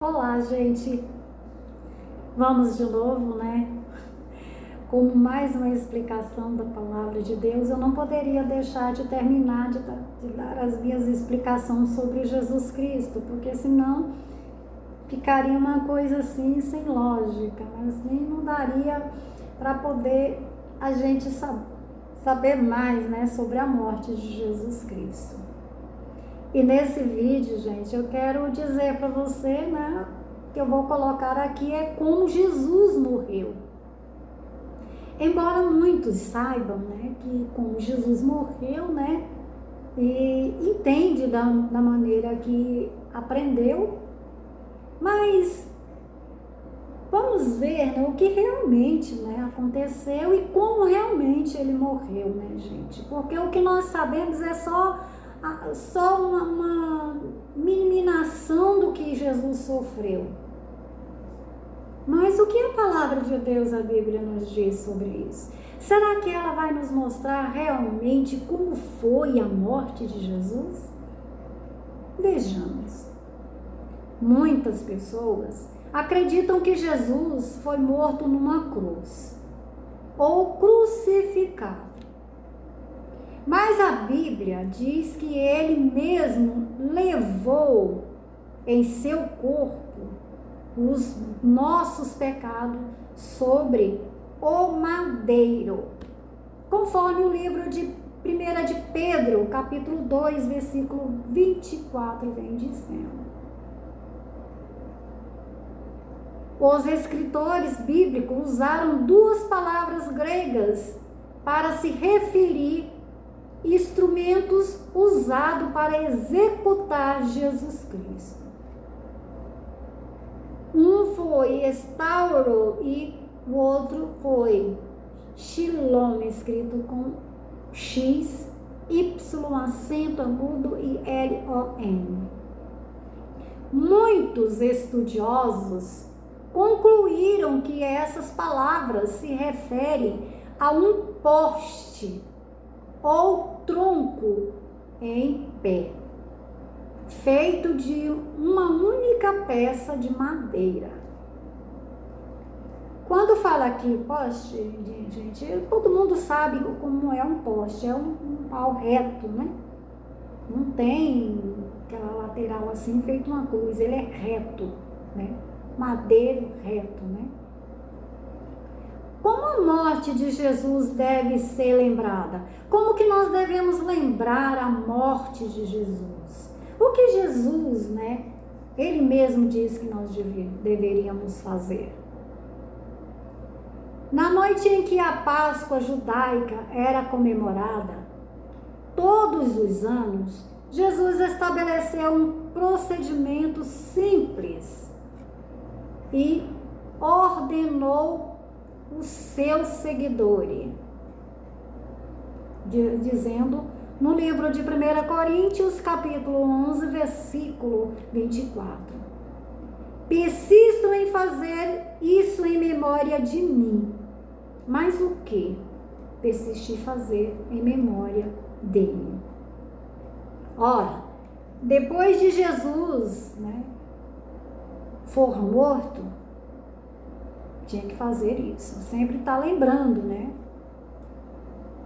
Olá, gente. Vamos de novo, né? Como mais uma explicação da palavra de Deus, eu não poderia deixar de terminar de dar as minhas explicações sobre Jesus Cristo, porque senão ficaria uma coisa assim sem lógica, mas nem não daria para poder a gente saber mais, né, sobre a morte de Jesus Cristo. E nesse vídeo, gente, eu quero dizer para você, né, que eu vou colocar aqui é como Jesus morreu. Embora muitos saibam, né, que como Jesus morreu, né, e entende da maneira que aprendeu, mas vamos ver, né, o que realmente, né, aconteceu e como realmente ele morreu, né, gente? Porque o que nós sabemos é só uma minimização do que Jesus sofreu. Mas o que a palavra de Deus, a Bíblia, nos diz sobre isso? Será que ela vai nos mostrar realmente como foi a morte de Jesus? Vejamos. Muitas pessoas acreditam que Jesus foi morto numa cruz ou crucificado. Mas a Bíblia diz que ele mesmo levou em seu corpo os nossos pecados sobre o madeiro. Conforme o livro de 1 de Pedro, capítulo 2, versículo 24, vem dizendo. Os escritores bíblicos usaram duas palavras gregas para se referir instrumentos usados para executar Jesus Cristo. Um foi estauro e o outro foi Shalom, escrito com X, Y, acento agudo e L-O-M. Muitos estudiosos concluíram que essas palavras se referem a um poste ou tronco em pé, feito de uma única peça de madeira. Quando fala aqui poste, gente, todo mundo sabe como é um poste, é um pau reto, né? Não tem aquela lateral assim, feito uma cruz, ele é reto, né? Madeiro reto, né? Como a morte de Jesus deve ser lembrada? Como que nós devemos lembrar a morte de Jesus? O que Jesus, né, ele mesmo diz que nós deveríamos fazer. Na noite em que a Páscoa judaica era comemorada, todos os anos, Jesus estabeleceu um procedimento simples e ordenou os seus seguidores, dizendo no livro de 1 Coríntios, capítulo 11, versículo 24. Persisto em fazer isso em memória de mim. Mas o que? Persisti fazer em memória dele. Ora, depois de Jesus, né, for morto, tinha que fazer isso. Sempre está lembrando, né,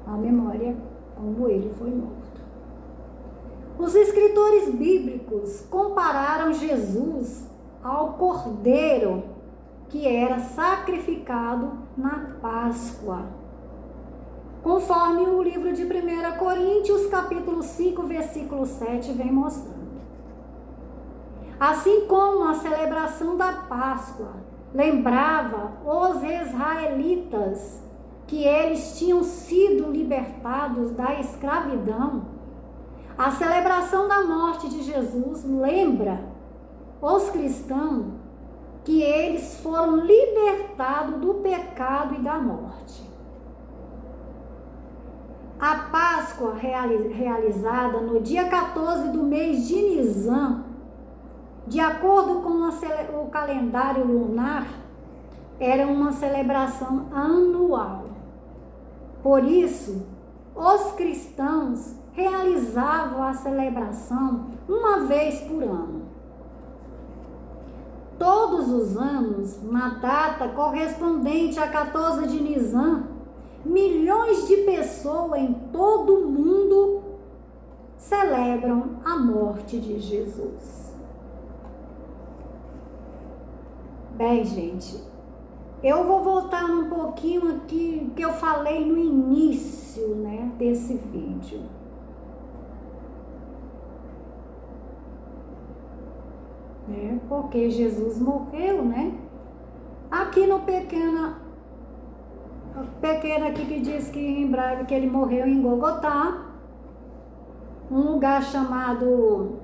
a memória como ele foi morto. Os escritores bíblicos compararam Jesus ao cordeiro que era sacrificado na Páscoa. Conforme o livro de 1 Coríntios, capítulo 5, versículo 7, vem mostrando. Assim como a celebração da Páscoa lembrava os israelitas que eles tinham sido libertados da escravidão, a celebração da morte de Jesus lembra os cristãos que eles foram libertados do pecado e da morte. A Páscoa realizada no dia 14 do mês de Nisan, de acordo com o calendário lunar, era uma celebração anual. Por isso, os cristãos realizavam a celebração uma vez por ano. todos os anos, na data correspondente a 14 de Nisan, milhões de pessoas em todo o mundo celebram a morte de Jesus. Bem, gente, eu vou voltar um pouquinho aqui que eu falei no início, né, desse vídeo. Porque Jesus morreu, né? Aqui no pequeno aqui que diz que em breve que ele morreu em Gogotá, um lugar chamado,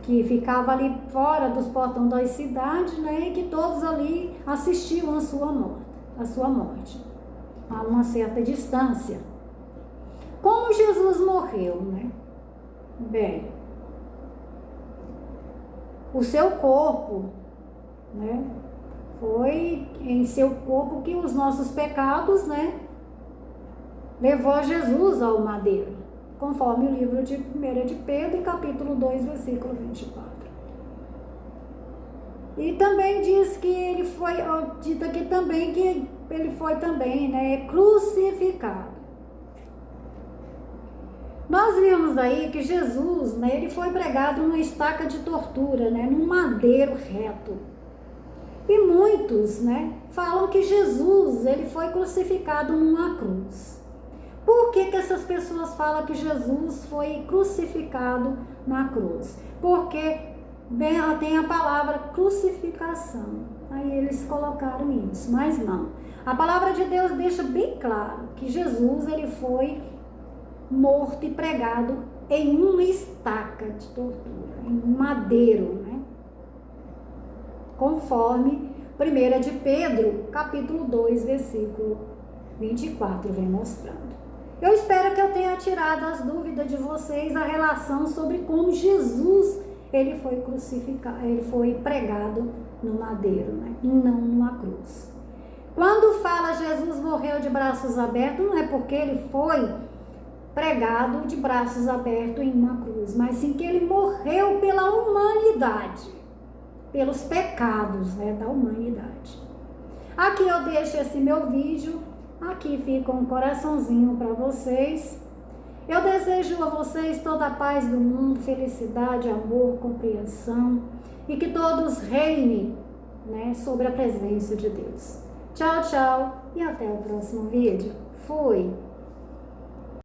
que ficava ali fora dos portões da cidade, né? E que todos ali assistiam a sua morte, a uma certa distância. Como Jesus morreu, né? Bem, o seu corpo, né? Foi em seu corpo que os nossos pecados, né, levou Jesus ao madeiro, conforme o livro de 1 de Pedro, capítulo 2, versículo 24. E também diz que ele foi, dito aqui também que ele foi também, né, crucificado. Nós vimos aí que Jesus, né, ele foi pregado numa estaca de tortura, né, num madeiro reto. E muitos, né, falam que Jesus, ele foi crucificado numa cruz. Por que que essas pessoas falam que Jesus foi crucificado na cruz? Porque tem a palavra crucificação. Aí eles colocaram isso, mas não. A palavra de Deus deixa bem claro que Jesus, ele foi morto e pregado em uma estaca de tortura, em um madeiro, né? Conforme 1 de Pedro, capítulo 2, versículo 24, vem mostrando. Eu espero que eu tenha tirado as dúvidas de vocês a relação sobre como Jesus, ele foi crucificado, ele foi pregado no madeiro, né? E não numa cruz. Quando fala Jesus morreu de braços abertos, não é porque ele foi pregado de braços abertos em uma cruz, mas sim que ele morreu pela humanidade, pelos pecados, né, da humanidade. Aqui eu deixo esse meu vídeo, aqui fica um coraçãozinho para vocês. Eu desejo a vocês toda a paz do mundo, felicidade, amor, compreensão e que todos reinem, né, sobre a presença de Deus. Tchau, tchau e até o próximo vídeo. Fui!